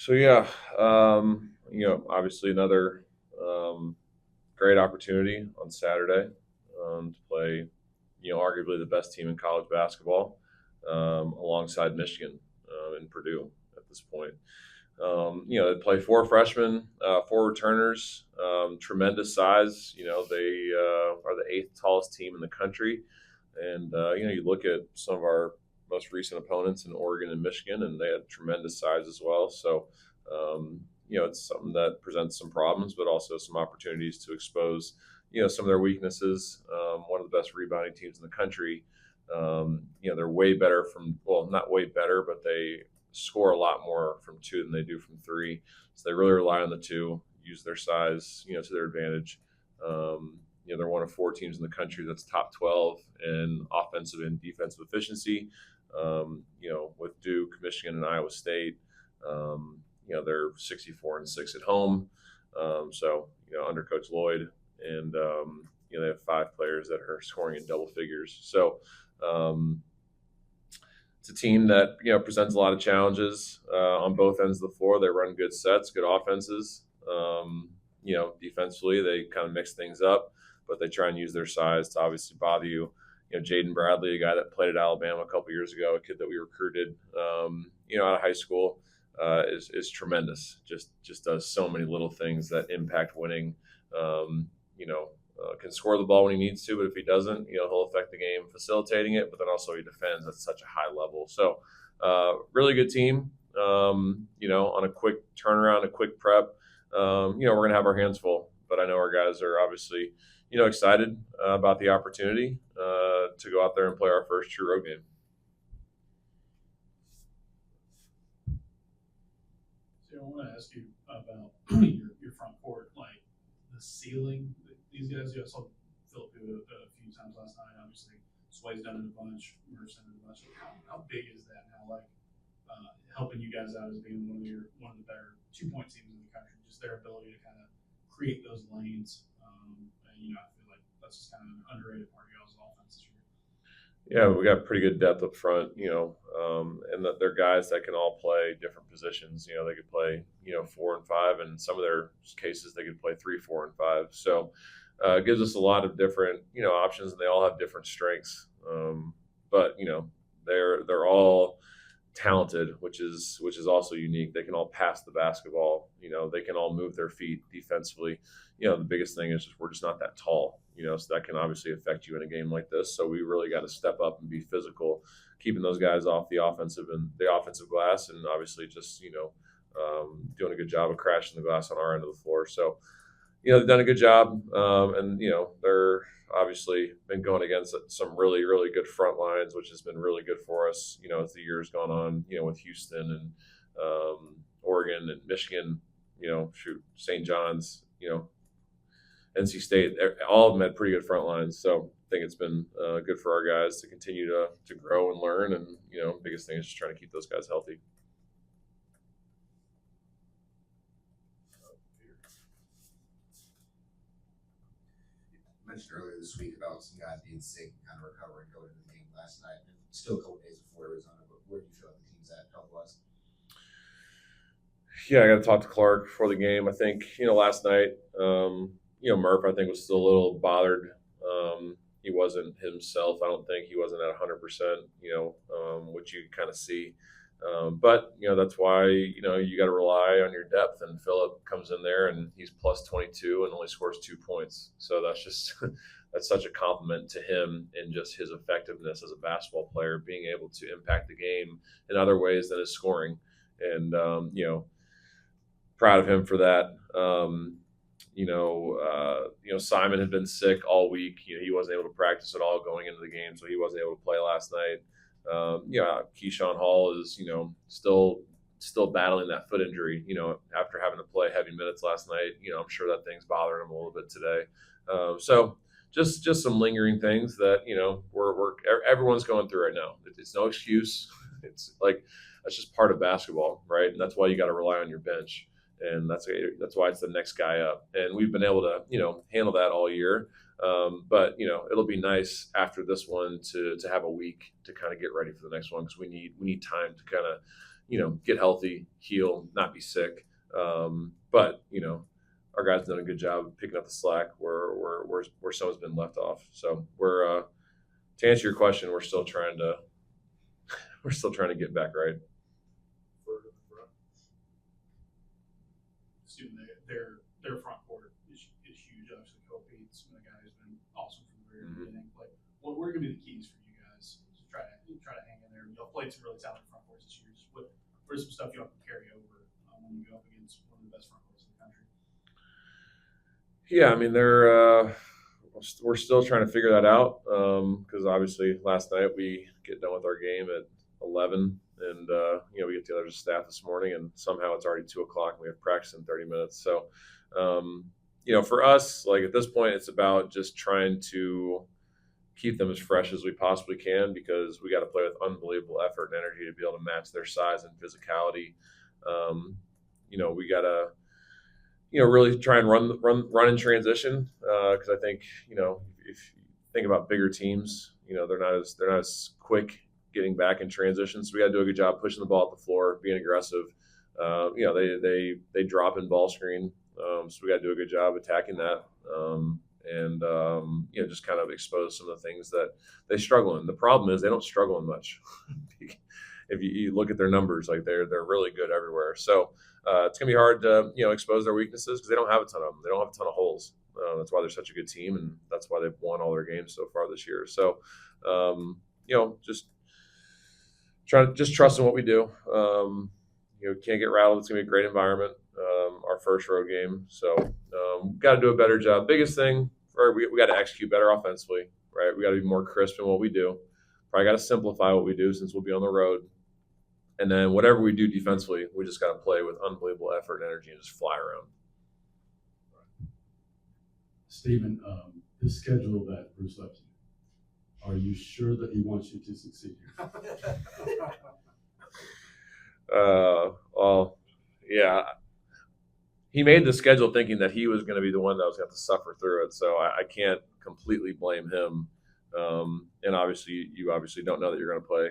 So yeah, obviously another great opportunity on Saturday to play, arguably the best team in college basketball, alongside Michigan and Purdue at this point. They play four freshmen, four returners, tremendous size. They are the eighth tallest team in the country, and you look at some of our most recent opponents in Oregon and Michigan, and they had tremendous size as well. So, it's something that presents some problems, but also some opportunities to expose, some of their weaknesses. One of the best rebounding teams in the country. They're way better not way better, but they score a lot more from two than they do from three. So they really rely on the two, use their size, to their advantage. They're one of four teams in the country that's top 12 in offensive and defensive efficiency. With Duke, Michigan, and Iowa State, they're 64-6 at home. Under Coach Lloyd, and they have five players that are scoring in double figures. So it's a team that presents a lot of challenges on both ends of the floor. They run good sets, good offenses. Defensively they kind of mix things up, but they try and use their size to obviously bother you. Jaden Bradley, a guy that played at Alabama a couple years ago, a kid that we recruited, out of high school, is tremendous. Just does so many little things that impact winning. Can score the ball when he needs to, but if he doesn't, he'll affect the game facilitating it. But then also he defends at such a high level. So, really good team. On a quick turnaround, a quick prep. We're gonna have our hands full, but I know our guys are obviously, excited about the opportunity to go out there and play our first true road game. So I want to ask you about your front court, like the ceiling. These guys, I saw Philip do it a few times last night. Obviously, Sway's done it a bunch, Mercer done it a bunch. How big is that now? Like helping you guys out as being one of the better 2-point teams in the country. Just their ability to kind of create those lanes. I feel like that's just kind of an underrated part of y'all's offense this year. Yeah, we got pretty good depth up front, and that they're guys that can all play different positions. They could play, 4 and 5, and some of their cases they could play 3, 4, and 5. So it gives us a lot of different, options, and they all have different strengths. But they're all talented, which is also unique. They can all pass the basketball. They can all move their feet defensively. The biggest thing is we're just not that tall. So that can obviously affect you in a game like this. So we really got to step up and be physical, keeping those guys off the offensive glass, and obviously just doing a good job of crashing the glass on our end of the floor. So they've done a good job, and they're obviously been going against some really, really good front lines, which has been really good for us, as the years gone on, with Houston and Oregon and Michigan, St. John's, NC State, all of them had pretty good front lines. So I think it's been good for our guys to continue to grow and learn. And, biggest thing is just trying to keep those guys healthy. Mentioned earlier this week about some guys being sick, kind of recovering going into the game last night. Still a couple days before Arizona, but where do you feel like the team's at health-wise? Yeah, I got to talk to Clark before the game. I think last night, Murph I think was still a little bothered. He wasn't himself. I don't think he wasn't at 100%. Which you kind of see. But that's why you got to rely on your depth. And Philip comes in there and he's plus 22 and only scores 2 points. So that's just that's such a compliment to him in just his effectiveness as a basketball player, being able to impact the game in other ways than his scoring. And proud of him for that. Simon had been sick all week. He wasn't able to practice at all going into the game, so he wasn't able to play last night. Keyshawn Hall is, still battling that foot injury, after having to play heavy minutes last night. I'm sure that thing's bothering him a little bit today. So just some lingering things that, everyone's going through right now. It's no excuse. It's like, that's just part of basketball, right? And that's why you got to rely on your bench. And that's why it's the next guy up. And we've been able to, handle that all year. But it'll be nice after this one to have a week to kind of get ready for the next one, because we need time to kind of, get healthy, heal, not be sick. But our guys done a good job of picking up the slack where someone's been left off. So we're to answer your question, we're still trying to get back right. Their front court is huge. Obviously, Kobe's been a guy who's been awesome from the very beginning. Like, what are going to be the keys for you guys to try to hang in there? Y'all played some really talented front courts this year. Just where's some stuff y'all can carry over when you go up against one of the best front courts in the country? Yeah, I mean we're still trying to figure that out because obviously last night we get done with our game at 11. And, we get together as a staff this morning, and somehow it's already 2 o'clock and we have practice in 30 minutes. So, for us, like at this point, it's about just trying to keep them as fresh as we possibly can because we got to play with unbelievable effort and energy to be able to match their size and physicality. We got to, really try and run in transition because I think, if you think about bigger teams, they're not as quick getting back in transition. So we got to do a good job pushing the ball up the floor, being aggressive. They drop in ball screen. So we got to do a good job attacking that. Just kind of expose some of the things that they struggle in. The problem is they don't struggle in much. If you look at their numbers, like they're really good everywhere. So it's gonna be hard to expose their weaknesses because they don't have a ton of them. They don't have a ton of holes. That's why they're such a good team, and that's why they've won all their games so far this year. So just trust in what we do. Can't get rattled. It's gonna be a great environment. Our first road game, so got to do a better job. Biggest thing, we got to execute better offensively, right? We got to be more crisp in what we do. Probably got to simplify what we do since we'll be on the road. And then whatever we do defensively, we just got to play with unbelievable effort and energy and just fly around. Stephen, the schedule that Bruce left you, are you sure that he wants you to succeed? Well, yeah. He made the schedule thinking that he was going to be the one that was going to suffer through it, so I can't completely blame him. And obviously, you don't know that you're going to play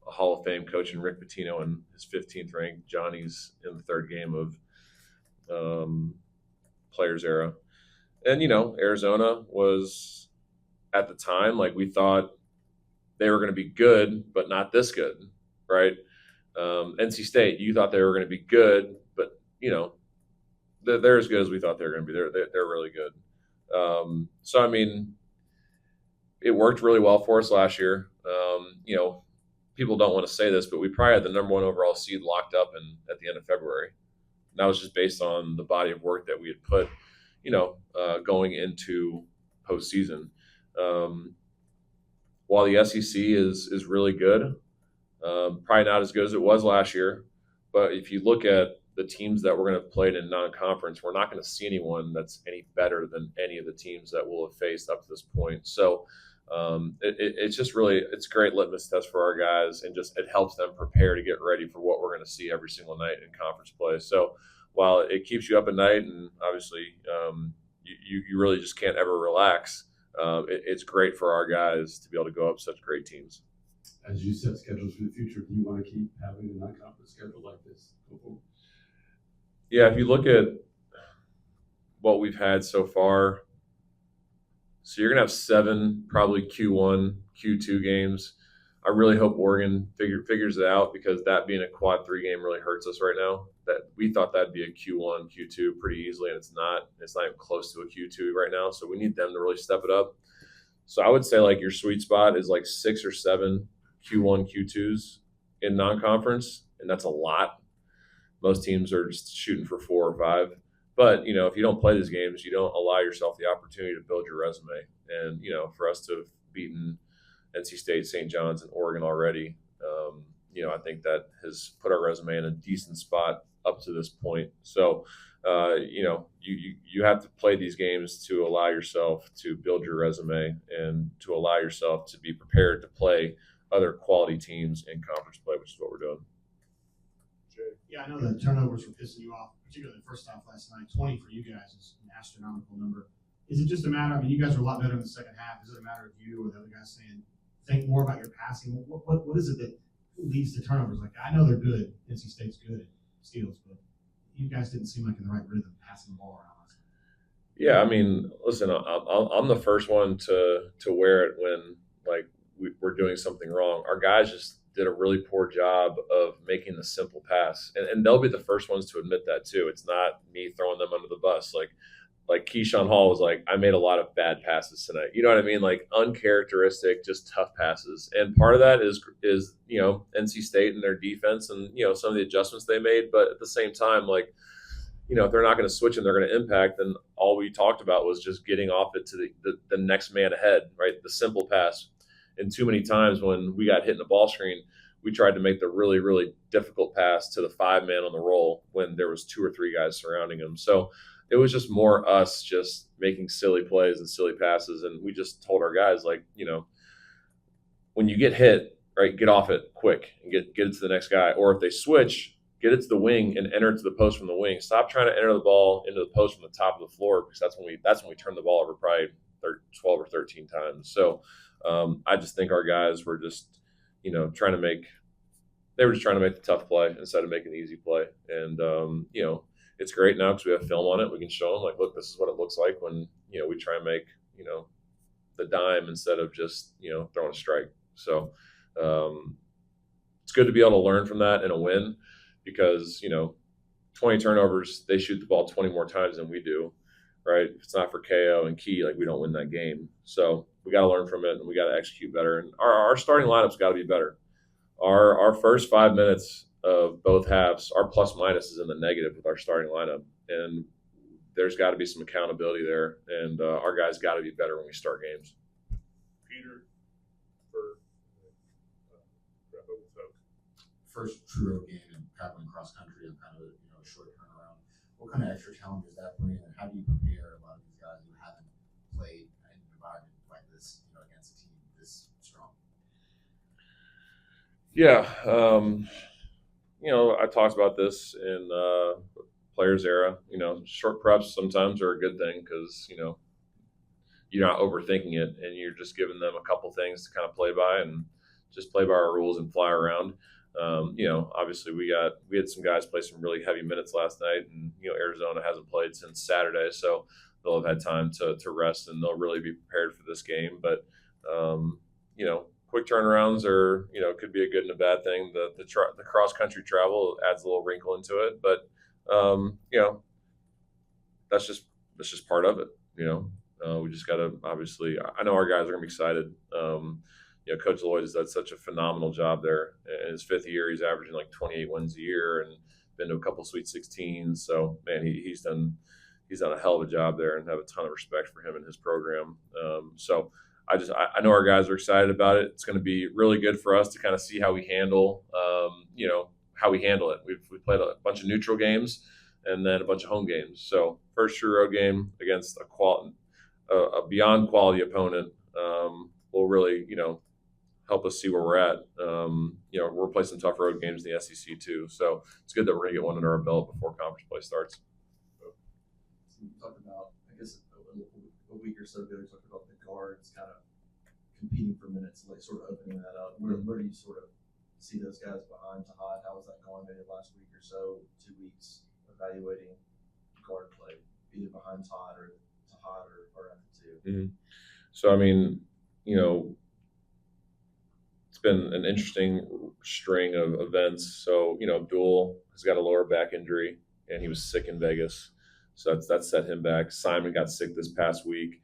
a Hall of Fame coach in Rick Pitino and his 15th ranked Johnny's in the third game of Players Era. And, Arizona was, at the time, like we thought they were going to be good, but not this good, right? NC State, you thought they were going to be good, but, they're as good as we thought they were going to be. They're really good. So, I mean, it worked really well for us last year. People don't want to say this, but we probably had the number 1 overall seed locked up at the end of February. And that was just based on the body of work that we had put, going into postseason. While the SEC is really good, probably not as good as it was last year. But if you look at the teams that we're going to have played in non-conference, we're not going to see anyone that's any better than any of the teams that we'll have faced up to this point. So it's just really, it's a great litmus test for our guys, and just it helps them prepare to get ready for what we're going to see every single night in conference play. So while it keeps you up at night, and obviously you really just can't ever relax, it's great for our guys to be able to go up such great teams. As you set schedules for the future, do you want to keep having a non-conference schedule like this? Yeah, if you look at what we've had so far, so you're going to have 7 probably Q1, Q2 games. I really hope Oregon figures it out, because that being a quad 3 game really hurts us right now. That we thought that'd be a Q1, Q2 pretty easily, and it's not. It's not even close to a Q2 right now. So we need them to really step it up. So I would say like your sweet spot is like 6 or 7 Q1, Q2s in non-conference, and that's a lot. Most teams are just shooting for 4 or 5. But, if you don't play these games, you don't allow yourself the opportunity to build your resume. And, for us to have beaten NC State, St. John's, and Oregon already, I think that has put our resume in a decent spot up to this point. So, you have to play these games to allow yourself to build your resume and to allow yourself to be prepared to play other quality teams in conference play, which is what we're doing. Yeah, I know the turnovers were pissing you off, particularly the first half last night. 20 for you guys is an astronomical number. Is it just a matter, you guys are a lot better in the second half. Is it a matter of you or the other guys saying, think more about your passing? What is it that leads to turnovers. Like, I know they're good. NC State's good at steals, but you guys didn't seem like in the right rhythm passing the ball around. Yeah, I mean, listen, I'm the first one to wear it when like we're doing something wrong. Our guys just did a really poor job of making the simple pass, and they'll be the first ones to admit that too. It's not me throwing them under the bus. Like Keyshawn Hall was like, I made a lot of bad passes tonight. You know what I mean? Like uncharacteristic, just tough passes. And part of that is NC State and their defense and some of the adjustments they made. But at the same time, like if they're not going to switch and they're going to impact, then all we talked about was just getting off it to the next man ahead, right? The simple pass. And too many times when we got hit in the ball screen, we tried to make the really, really difficult pass to the 5-man on the roll when there was 2 or 3 guys surrounding him. So it was just more us just making silly plays and silly passes. And we just told our guys, like, when you get hit, right, get off it quick and get it to the next guy. Or if they switch, get it to the wing and enter it to the post from the wing. Stop trying to enter the ball into the post from the top of the floor, because that's when we turn the ball over probably 12 or 13 times. So I just think our guys were just, trying to make the tough play instead of making the easy play. And, it's great now because we have film on it. We can show them, like, look, this is what it looks like when, we try and make, the dime instead of just, throwing a strike. So it's good to be able to learn from that and a win, because, 20 turnovers, they shoot the ball 20 more times than we do, right? If it's not for KO and Key, like, we don't win that game. So we got to learn from it, and we got to execute better. And our starting lineup's got to be better. Our first 5 minutes of both halves, our plus minus is in the negative with our starting lineup, and there's got to be some accountability there. And our guys got to be better when we start games. Peter, for wrap up with Oak. First true road game and traveling cross country and kind of a short turnaround. What kind of extra challenges that bring, and how do you prepare a lot of these guys who haven't played in an environment like this, against a team this strong? Yeah, I talked about this in players era. Short preps sometimes are a good thing because you're not overthinking it, and you're just giving them a couple things to kind of play by and just play by our rules and fly around. Obviously we had some guys play some really heavy minutes last night, and Arizona hasn't played since Saturday, so they'll have had time to rest, and they'll really be prepared for this game. But quick turnarounds are could be a good and a bad thing. The cross country travel adds a little wrinkle into it, but that's just part of it. We just got to, obviously, I know our guys are gonna be excited. Coach Lloyd has done such a phenomenal job there. In his 5th year, he's averaging like 28 wins a year and been to a couple Sweet 16s. So man, he's done a hell of a job there, and have a ton of respect for him and his program. So I know our guys are excited about it. It's going to be really good for us to kind of see how we handle, how we handle it. We've played a bunch of neutral games and then a bunch of home games. So first true road game against a beyond quality opponent will really, help us see where we're at. We're playing some tough road games in the SEC too. So it's good that we're going to get one under our belt before conference play starts. We talked about, I guess, a week or so ago, we talked about the guards kind of competing for minutes, like sort of opening that up. Where do you sort of see those guys behind Tahad? How was that going maybe last week or so, 2 weeks, evaluating guard play, either behind Tahad or at the 2? Mm-hmm. So, I mean, it's been an interesting string of events. So, Abdul has got a lower back injury, and he was sick in Vegas. So that set him back. Simon got sick this past week.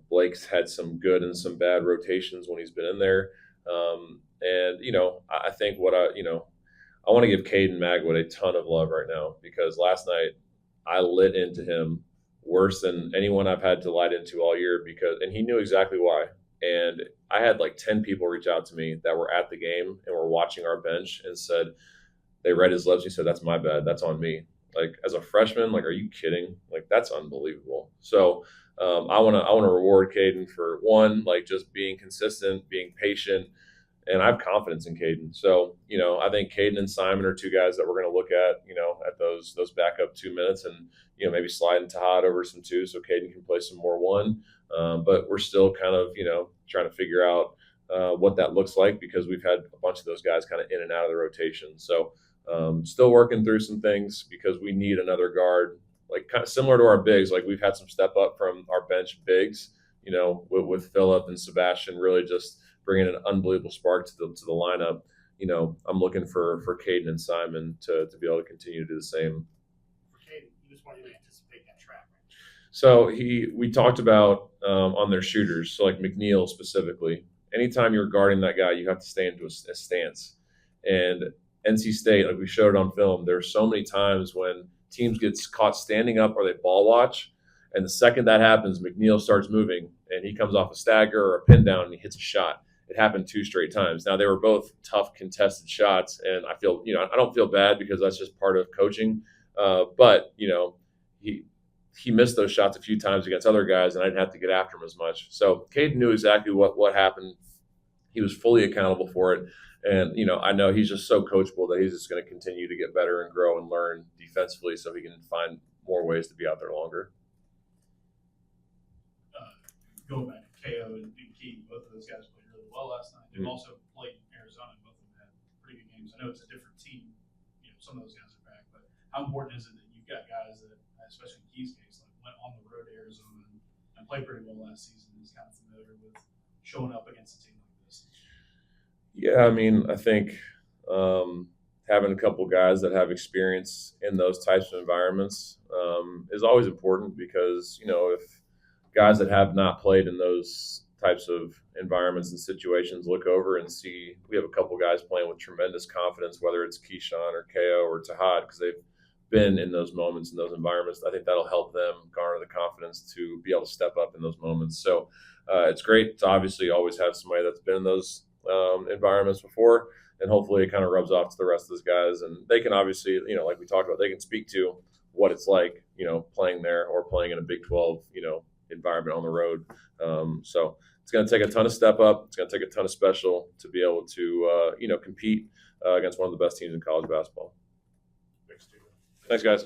Blake's had some good and some bad rotations when he's been in there. I think I want to give Caden Magwood a ton of love right now, because last night I lit into him worse than anyone I've had to light into all year, and he knew exactly why. And I had like 10 people reach out to me that were at the game and were watching our bench and said, they read his lips. He said, "That's my bad. That's on me." Like, as a freshman, like, are you kidding? Like, that's unbelievable. So I want to reward Caden for, one, like, just being consistent, being patient, and I have confidence in Caden. So, I think Caden and Simon are 2 guys that we're going to look at, at those backup 2 minutes, and, maybe sliding Tahad over some 2 so Caden can play some more 1. But we're still kind of, trying to figure out what that looks like, because we've had a bunch of those guys kind of in and out of the rotation. So still working through some things, because we need another guard, like kind of similar to our bigs. Like we've had some step up from our bench bigs, with Phillip and Sebastian really just bringing an unbelievable spark to the lineup. I'm looking for Caden and Simon to be able to continue to do the same. For Caden, you just want you to anticipate that track. So we talked about on their shooters, so like McNeil specifically. Anytime you're guarding that guy, you have to stay into a stance. And NC State, like we showed on film, there's so many times when teams get caught standing up or they ball watch, and the second that happens, McNeil starts moving and he comes off a stagger or a pin down and he hits a shot. It happened 2 straight times. Now they were both tough contested shots, and I feel, I don't feel bad, because that's just part of coaching. But he missed those shots a few times against other guys, and I didn't have to get after him as much. So Caden knew exactly what happened. He was fully accountable for it. And, I know he's just so coachable that he's just going to continue to get better and grow and learn defensively, so he can find more ways to be out there longer. Going back to KO and Keaton, both of those guys played really well last night. They've also played in Arizona, and both of them had pretty good games. I know it's a different team. Some of those guys are back, but how important is it that you've got guys that, especially in Key's case, like went on the road to Arizona and played pretty well last season, and is kind of familiar with showing up against a team like this? Yeah, I mean, I think having a couple guys that have experience in those types of environments is always important, because if guys that have not played in those types of environments and situations look over and see we have a couple guys playing with tremendous confidence, whether it's Keyshawn or KO or Tahad, because they've been in those moments, in those environments. I think that'll help them garner the confidence to be able to step up in those moments. So it's great to obviously always have somebody that's been in those environments before, and hopefully it kind of rubs off to the rest of those guys, and they can obviously, like we talked about, they can speak to what it's like, playing there or playing in a Big 12, environment on the road. So it's going to take a ton of step up. It's going to take a ton of special to be able to, compete against one of the best teams in college basketball. Thanks, Steve. Thanks, guys.